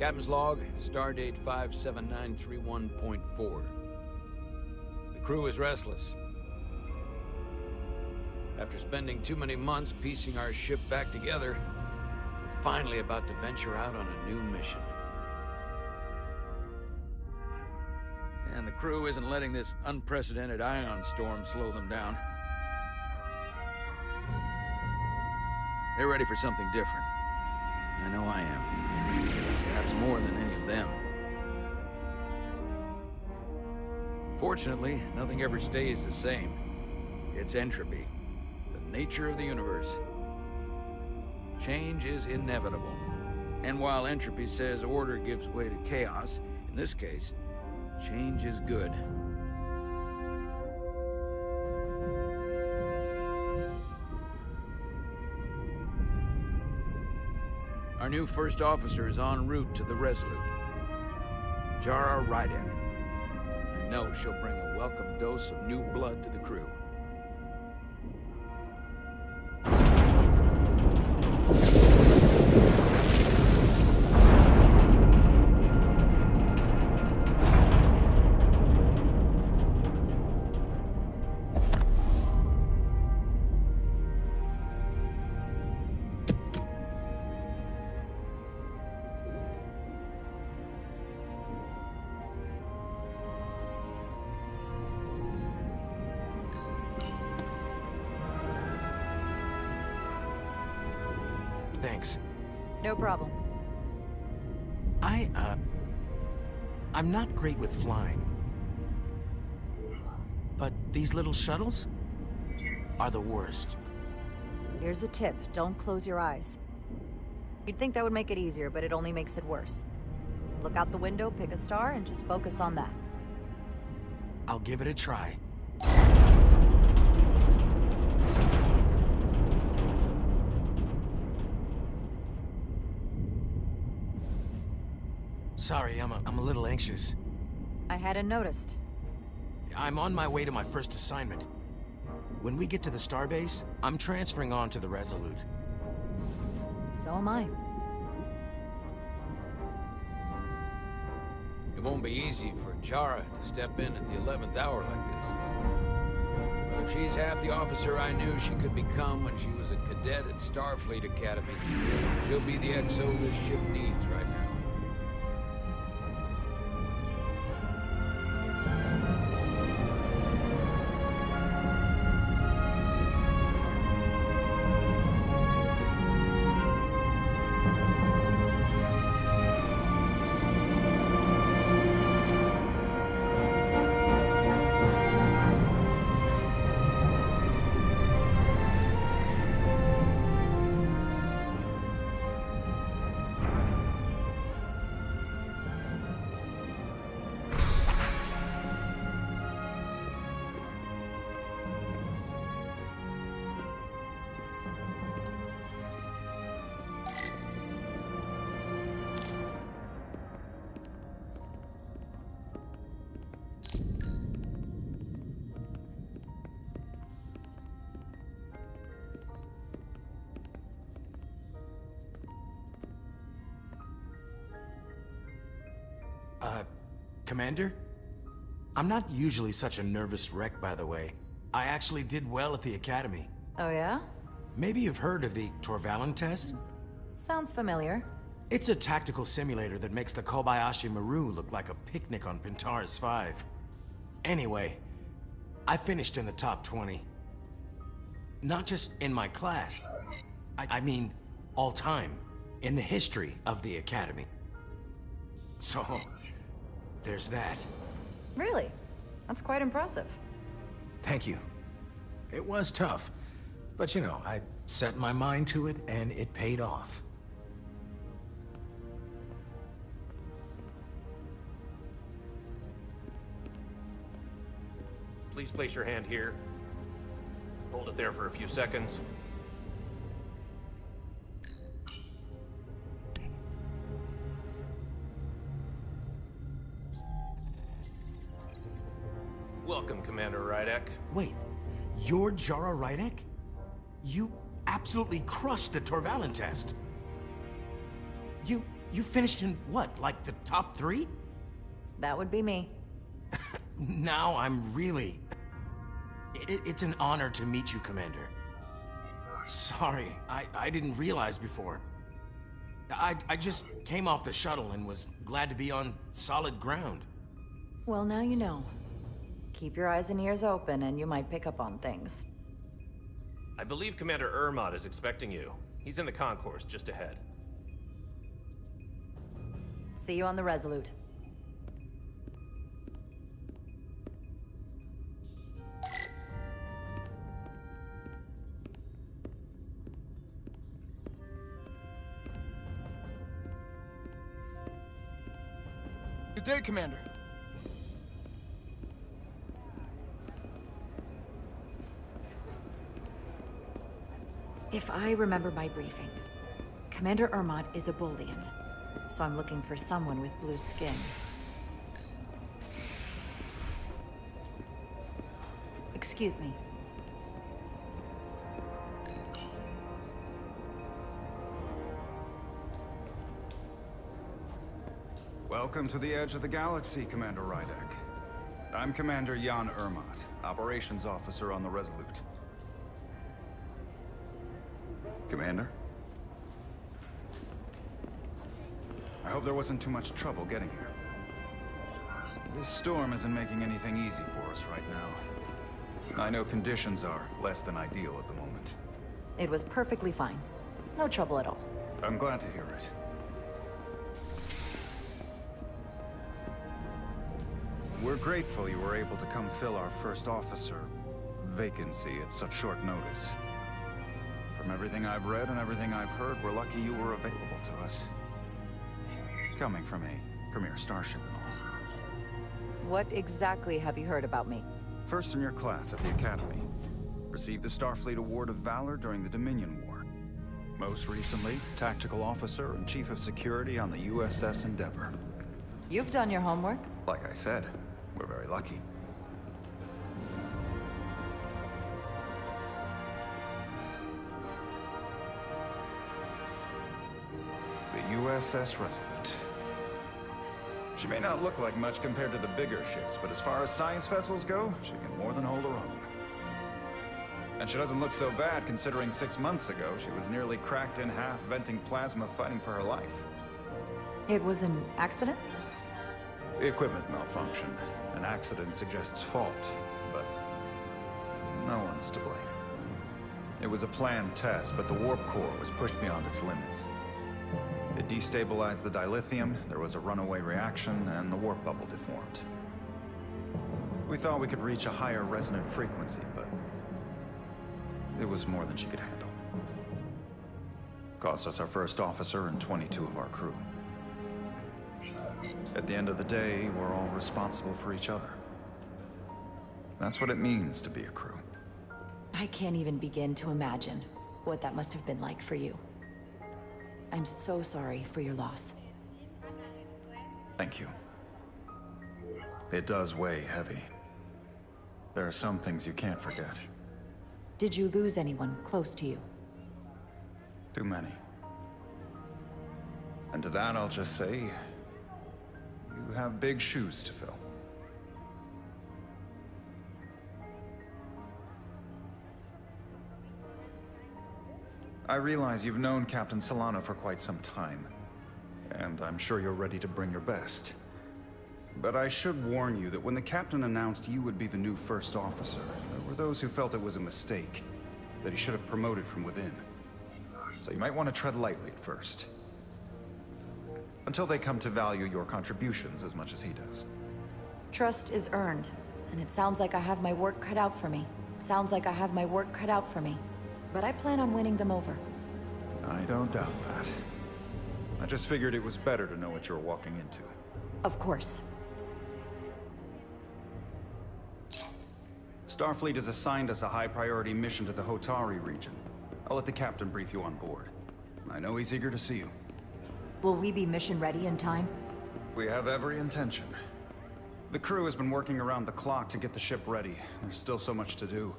Captain's log, stardate 57931.4. The crew is restless. After spending too many months piecing our ship back together, we're finally about to venture out on a new mission. And the crew isn't letting this unprecedented ion storm slow them down. They're ready for something different. I know I am. Perhaps more than any of them. Fortunately, nothing ever stays the same. It's entropy, the nature of the universe. Change is inevitable. And while entropy says order gives way to chaos, in this case, change is good. Our new first officer is en route to the Resolute. Jara Rydek. I know she'll bring a welcome dose of new blood to the crew. Thanks. No problem. I'm not great with flying. But these little shuttles are the worst. Here's a tip. Don't close your eyes. You'd think that would make it easier, but it only makes it worse. Look out the window, pick a star, and just focus on that. I'll give it a try. Sorry, I'm a little anxious. I hadn't noticed. I'm on my way to my first assignment. When we get to the starbase, I'm transferring on to the Resolute. So am I. It won't be easy for Jara to step in at the 11th hour like this. But if she's half the officer I knew she could become when she was a cadet at Starfleet Academy, she'll be the XO this ship needs right now. Commander? I'm not usually such a nervous wreck, by the way. I actually did well at the Academy. Oh yeah? Maybe you've heard of the Torvalin test? Sounds familiar. It's a tactical simulator that makes the Kobayashi Maru look like a picnic on Pintaris 5. Anyway, I finished in the top 20. Not just in my class. I mean, all time. In the history of the Academy. So, there's that. Really? That's quite impressive. Thank you. It was tough. But you know, I set my mind to it and it paid off. Please place your hand here. Hold it there for a few seconds. Welcome, Commander Rydek. Wait, you're Jara Rydek? You absolutely crushed the Torvalin test. You finished in what, like the top 3? That would be me. Now I'm really... It's an honor to meet you, Commander. Sorry, I didn't realize before. I just came off the shuttle and was glad to be on solid ground. Well, now you know. Keep your eyes and ears open and you might pick up on things. I believe Commander Ermot is expecting you. He's in the concourse just ahead. See you on the Resolute. Good day, Commander. If I remember my briefing, Commander Ermot is a Bolian, so I'm looking for someone with blue skin. Excuse me. Welcome to the edge of the galaxy, Commander Rydek. I'm Commander Jan Ermot, Operations Officer on the Resolute. Commander? I hope there wasn't too much trouble getting here. This storm isn't making anything easy for us right now. I know conditions are less than ideal at the moment. It was perfectly fine. No trouble at all. I'm glad to hear it. We're grateful you were able to come fill our first officer vacancy at such short notice. From everything I've read and everything I've heard, we're lucky you were available to us. Coming from a premier starship and all. What exactly have you heard about me? First in your class at the Academy. Received the Starfleet Award of Valor during the Dominion War. Most recently, Tactical Officer and Chief of Security on the USS Endeavor. You've done your homework. Like I said, we're very lucky. The USS Resurgence. She may not look like much compared to the bigger ships, but as far as science vessels go, she can more than hold her own. And she doesn't look so bad considering 6 months ago she was nearly cracked in half, venting plasma, fighting for her life. It was an accident? The equipment malfunction. An accident suggests fault, but no one's to blame. It was a planned test, but the warp core was pushed beyond its limits. It destabilized the dilithium, there was a runaway reaction, and the warp bubble deformed. We thought we could reach a higher resonant frequency, but it was more than she could handle. Cost us our first officer and 22 of our crew. At the end of the day, we're all responsible for each other. That's what it means to be a crew. I can't even begin to imagine what that must have been like for you. I'm so sorry for your loss. Thank you. It does weigh heavy. There are some things you can't forget. Did you lose anyone close to you? Too many. And to that I'll just say, you have big shoes to fill. I realize you've known Captain Solano for quite some time, and I'm sure you're ready to bring your best. But I should warn you that when the captain announced you would be the new first officer, there were those who felt it was a mistake, that he should have promoted from within. So you might want to tread lightly at first. Until they come to value your contributions as much as he does. Trust is earned, and it sounds like I have my work cut out for me. But I plan on winning them over. I don't doubt that. I just figured it was better to know what you're walking into. Of course. Starfleet has assigned us a high-priority mission to the Hotari region. I'll let the captain brief you on board. I know he's eager to see you. Will we be mission ready in time? We have every intention. The crew has been working around the clock to get the ship ready. There's still so much to do.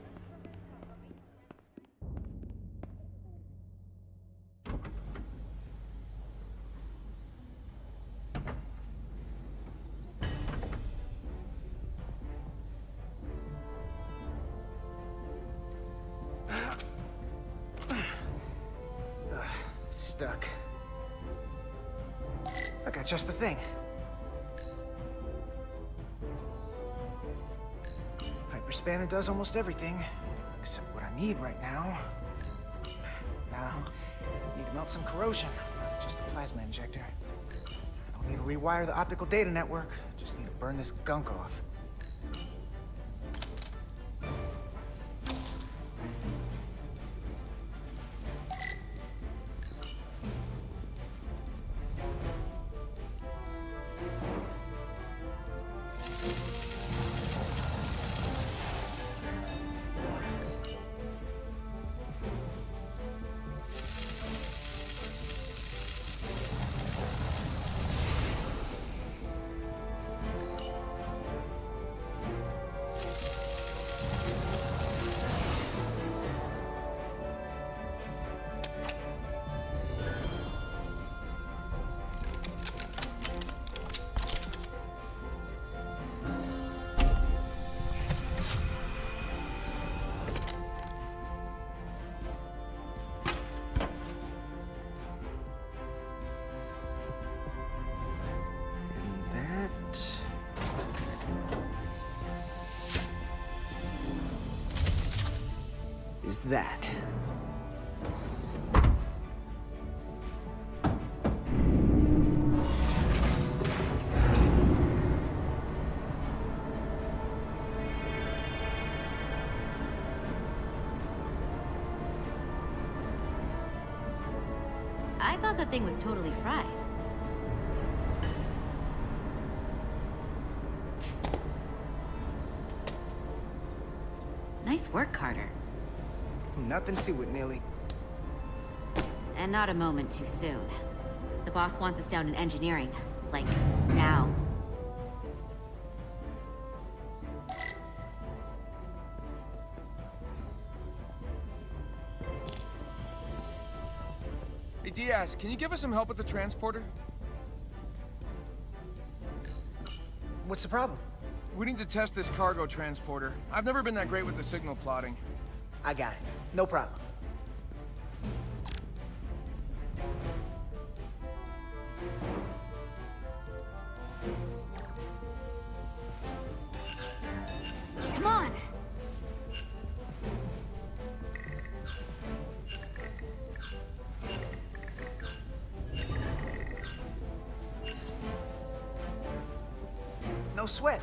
stuck. I got just the thing. Hyperspanner does almost everything, except what I need right now. Now, need to melt some corrosion, not just a plasma injector. I don't need to rewire the optical data network, just need to burn this gunk off. Is that. I thought that thing was totally fried. Nice work, Carter. Nothing to it, Neely. And not a moment too soon. The boss wants us down in engineering. Like, now. Hey, Diaz, can you give us some help with the transporter? What's the problem? We need to test this cargo transporter. I've never been that great with the signal plotting. I got it. No problem. Come on! No sweat.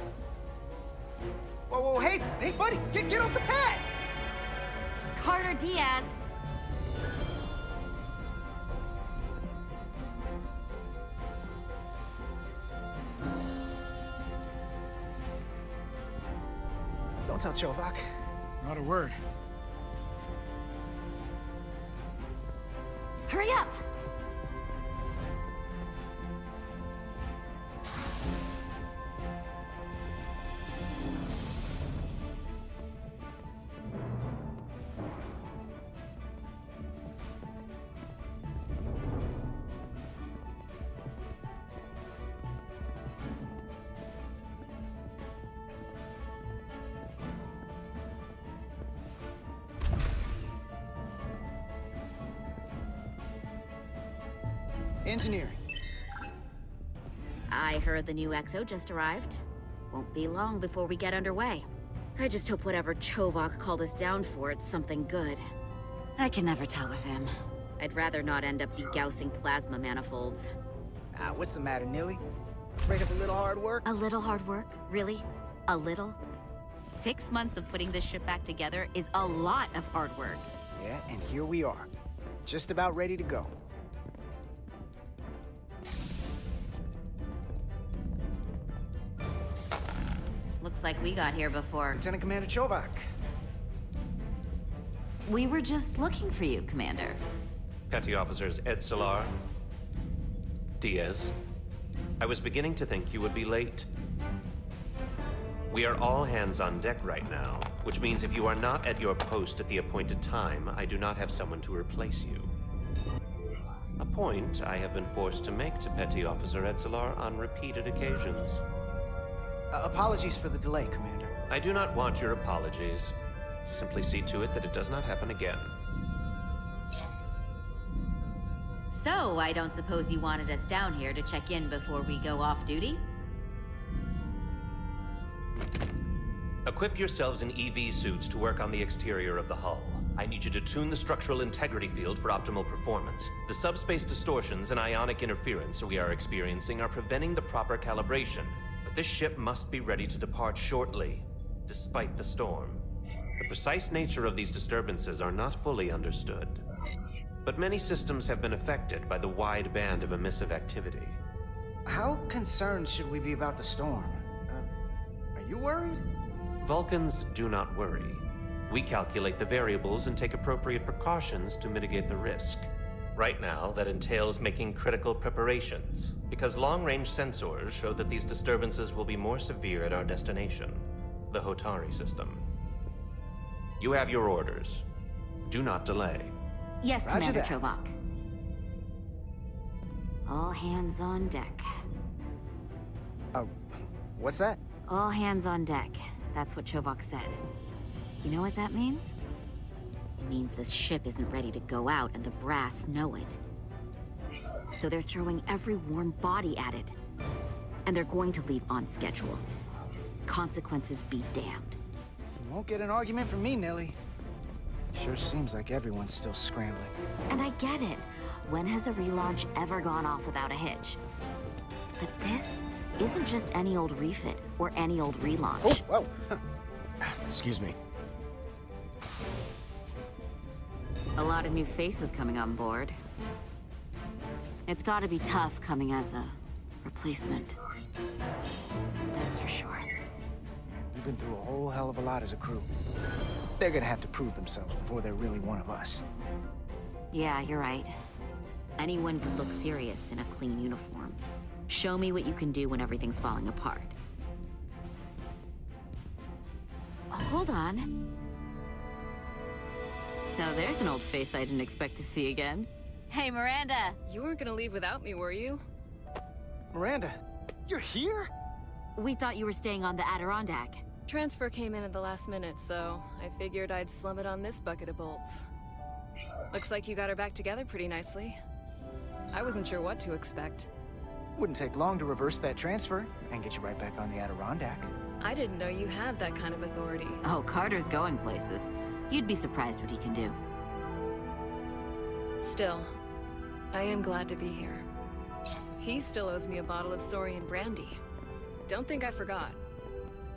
Whoa, whoa, hey, buddy, get off the pad! Carter Diaz! Don't tell Chovak. Not a word. Hurry up! Engineering. I heard the new XO just arrived. Won't be long before we get underway. I just hope whatever Chovak called us down for, it's something good. I can never tell with him. I'd rather not end up degaussing plasma manifolds. Ah, what's the matter, Neely? Afraid of a little hard work? A little hard work? Really? A little? 6 months of putting this ship back together is a lot of hard work. Yeah, and here we are. Just about ready to go. Looks like we got here before. Lieutenant Commander Chovak. We were just looking for you, Commander. Petty Officers Ed Solar, Diaz. I was beginning to think you would be late. We are all hands on deck right now, which means if you are not at your post at the appointed time, I do not have someone to replace you. A point I have been forced to make to Petty Officer Ed Solar on repeated occasions. Apologies for the delay, Commander. I do not want your apologies. Simply see to it that it does not happen again. So, I don't suppose you wanted us down here to check in before we go off duty? Equip yourselves in EV suits to work on the exterior of the hull. I need you to tune the structural integrity field for optimal performance. The subspace distortions and ionic interference we are experiencing are preventing the proper calibration. But this ship must be ready to depart shortly, despite the storm. The precise nature of these disturbances are not fully understood. But many systems have been affected by the wide band of emissive activity. How concerned should we be about the storm? Are you worried? Vulcans do not worry. We calculate the variables and take appropriate precautions to mitigate the risk. Right now, that entails making critical preparations, because long-range sensors show that these disturbances will be more severe at our destination, the Hotari system. You have your orders. Do not delay. Yes, Roger Commander that. Chovak. All hands on deck. What's that? All hands on deck. That's what Chovak said. You know what that means? It means this ship isn't ready to go out, and the brass know it. So they're throwing every warm body at it. And they're going to leave on schedule. Consequences be damned. You won't get an argument from me, Nilly. Sure seems like everyone's still scrambling. And I get it. When has a relaunch ever gone off without a hitch? But this isn't just any old refit or any old relaunch. Oh, whoa. Excuse me. A lot of new faces coming on board. It's gotta be tough coming as a replacement. That's for sure. We've been through a whole hell of a lot as a crew. They're gonna have to prove themselves before they're really one of us. Yeah, you're right. Anyone could look serious in a clean uniform. Show me what you can do when everything's falling apart. Oh, hold on. Now there's an old face I didn't expect to see again. Hey, Miranda! You weren't gonna leave without me, were you? Miranda, you're here? We thought you were staying on the Adirondack. Transfer came in at the last minute, so I figured I'd slum it on this bucket of bolts. Looks like you got her back together pretty nicely. I wasn't sure what to expect. Wouldn't take long to reverse that transfer and get you right back on the Adirondack. I didn't know you had that kind of authority. Oh, Carter's going places. You'd be surprised what he can do. Still, I am glad to be here. He still owes me a bottle of Saurian brandy. Don't think I forgot.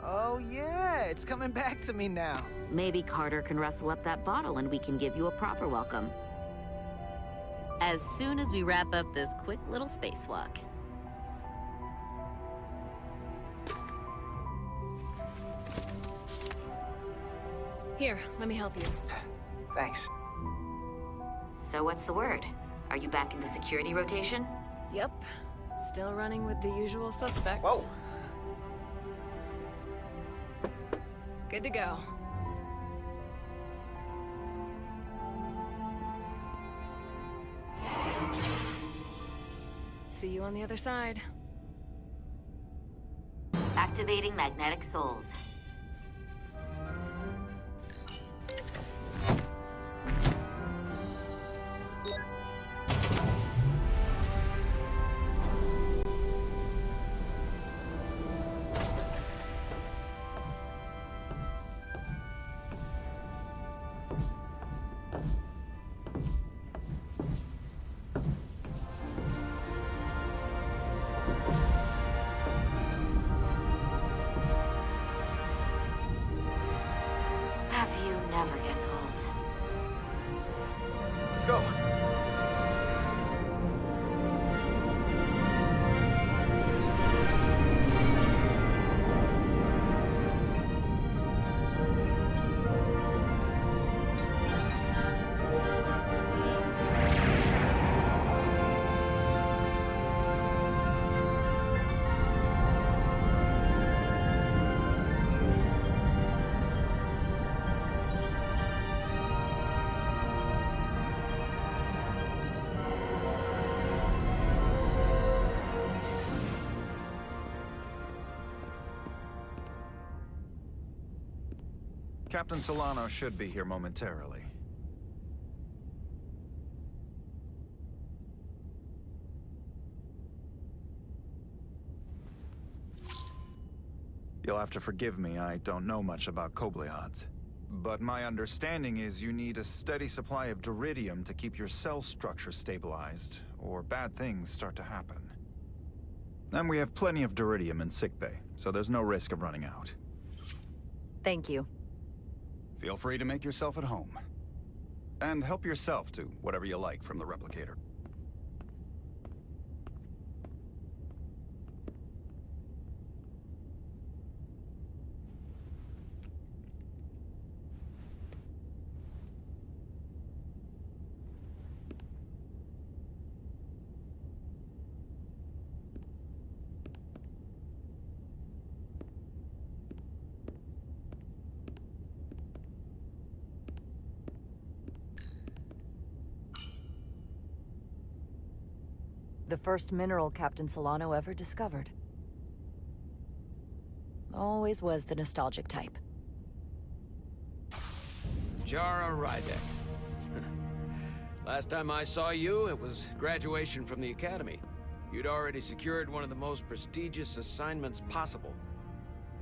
Oh yeah, it's coming back to me now. Maybe Carter can rustle up that bottle and we can give you a proper welcome. As soon as we wrap up this quick little spacewalk. Here, let me help you. Thanks. So what's the word? Are you back in the security rotation? Yep. Still running with the usual suspects. Whoa. Good to go. See you on the other side. Activating magnetic souls. That view never gets old. Let's go. Captain Solano should be here momentarily. You'll have to forgive me, I don't know much about Kobleods. But my understanding is you need a steady supply of duridium to keep your cell structure stabilized, or bad things start to happen. And we have plenty of duridium in sickbay, so there's no risk of running out. Thank you. Feel free to make yourself at home. And help yourself to whatever you like from the replicator. The first mineral Captain Solano ever discovered. Always was the nostalgic type. Jara Rydek. Last time I saw you, it was graduation from the Academy. You'd already secured one of the most prestigious assignments possible.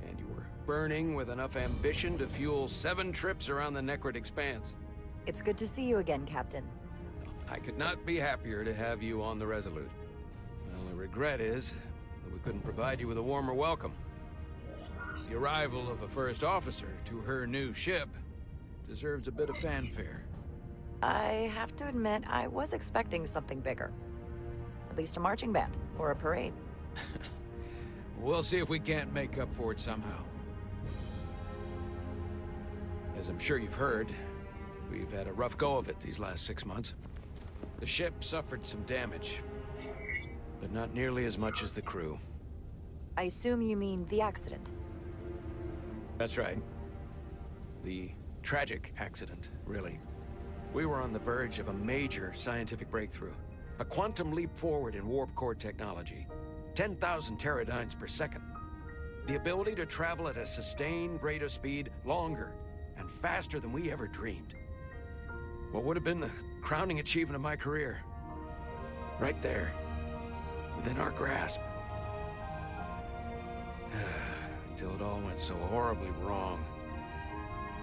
And you were burning with enough ambition to fuel 7 trips around the Necrid Expanse. It's good to see you again, Captain. I could not be happier to have you on the Resolute. My only regret is that we couldn't provide you with a warmer welcome. The arrival of a first officer to her new ship deserves a bit of fanfare. I have to admit, I was expecting something bigger. At least a marching band, or a parade. We'll see if we can't make up for it somehow. As I'm sure you've heard, we've had a rough go of it these last 6 months. The ship suffered some damage, but not nearly as much as the crew. I assume you mean the accident. That's right. The tragic accident, really. We were on the verge of a major scientific breakthrough. A quantum leap forward in warp core technology. 10,000 teradynes per second. The ability to travel at a sustained rate of speed longer and faster than we ever dreamed. What would have been the crowning achievement of my career. Right there, within our grasp. Until it all went so horribly wrong.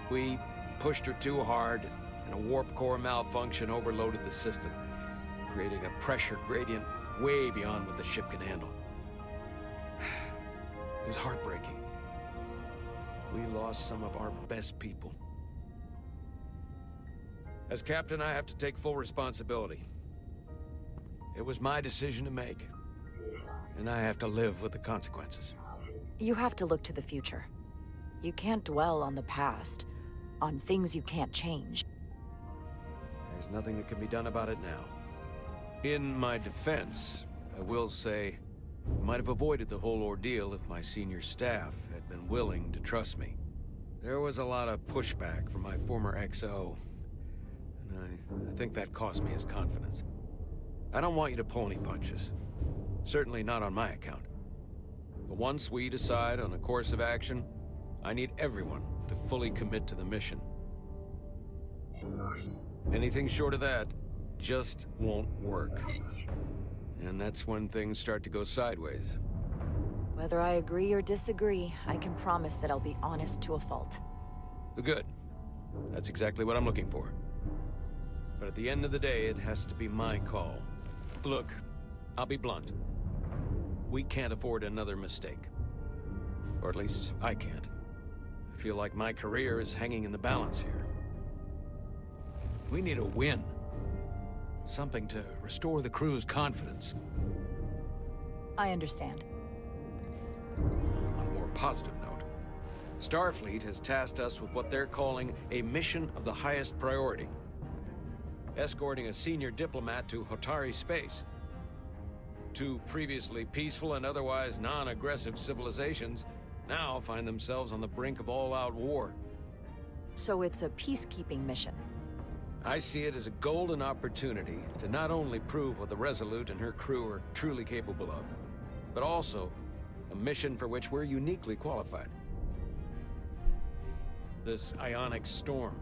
We pushed her too hard, and a warp core malfunction overloaded the system, creating a pressure gradient way beyond what the ship can handle. It was heartbreaking. We lost some of our best people. As captain, I have to take full responsibility. It was my decision to make, and I have to live with the consequences. You have to look to the future. You can't dwell on the past, on things you can't change. There's nothing that can be done about it now. In my defense, I will say, I might have avoided the whole ordeal if my senior staff had been willing to trust me. There was a lot of pushback from my former XO, and I think that cost me his confidence. I don't want you to pull any punches. Certainly not on my account. But once we decide on a course of action, I need everyone to fully commit to the mission. Anything short of that just won't work. And that's when things start to go sideways. Whether I agree or disagree, I can promise that I'll be honest to a fault. Good. That's exactly what I'm looking for. But at the end of the day, it has to be my call. Look, I'll be blunt. We can't afford another mistake. Or at least, I can't. I feel like my career is hanging in the balance here. We need a win. Something to restore the crew's confidence. I understand. On a more positive note, Starfleet has tasked us with what they're calling a mission of the highest priority. Escorting a senior diplomat to Hotari space. 2 previously peaceful and otherwise non-aggressive civilizations now find themselves on the brink of all-out war. So it's a peacekeeping mission. I see it as a golden opportunity to not only prove what the Resolute and her crew are truly capable of, but also a mission for which we're uniquely qualified. This ionic storm.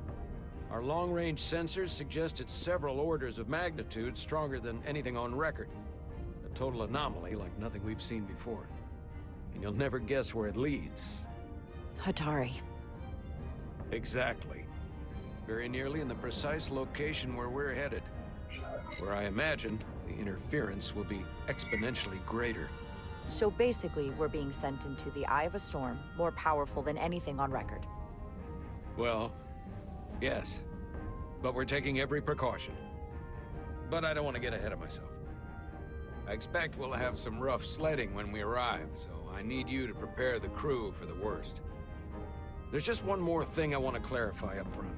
Our long-range sensors suggest it's several orders of magnitude stronger than anything on record. A total anomaly like nothing we've seen before. And you'll never guess where it leads, Hatari. Exactly. Very nearly in the precise location where we're headed. Where I imagine the interference will be exponentially greater. So basically, we're being sent into the eye of a storm, more powerful than anything on record. Well, yes. But we're taking every precaution. But I don't want to get ahead of myself. I expect we'll have some rough sledding when we arrive, so I need you to prepare the crew for the worst. There's just one more thing I want to clarify up front.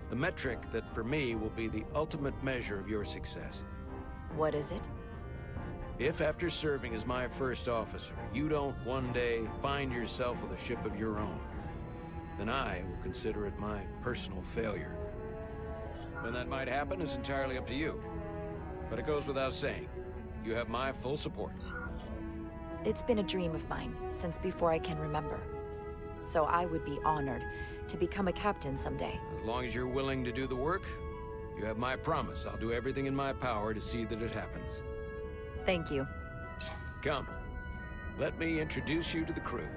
The metric that for me will be the ultimate measure of your success. What is it? If after serving as my first officer, you don't one day find yourself with a ship of your own, then I will consider it my personal failure. When that might happen is entirely up to you. But it goes without saying, you have my full support. It's been a dream of mine since before I can remember. So I would be honored to become a captain someday. As long as you're willing to do the work, you have my promise. I'll do everything in my power to see that it happens. Thank you. Come, let me introduce you to the crew.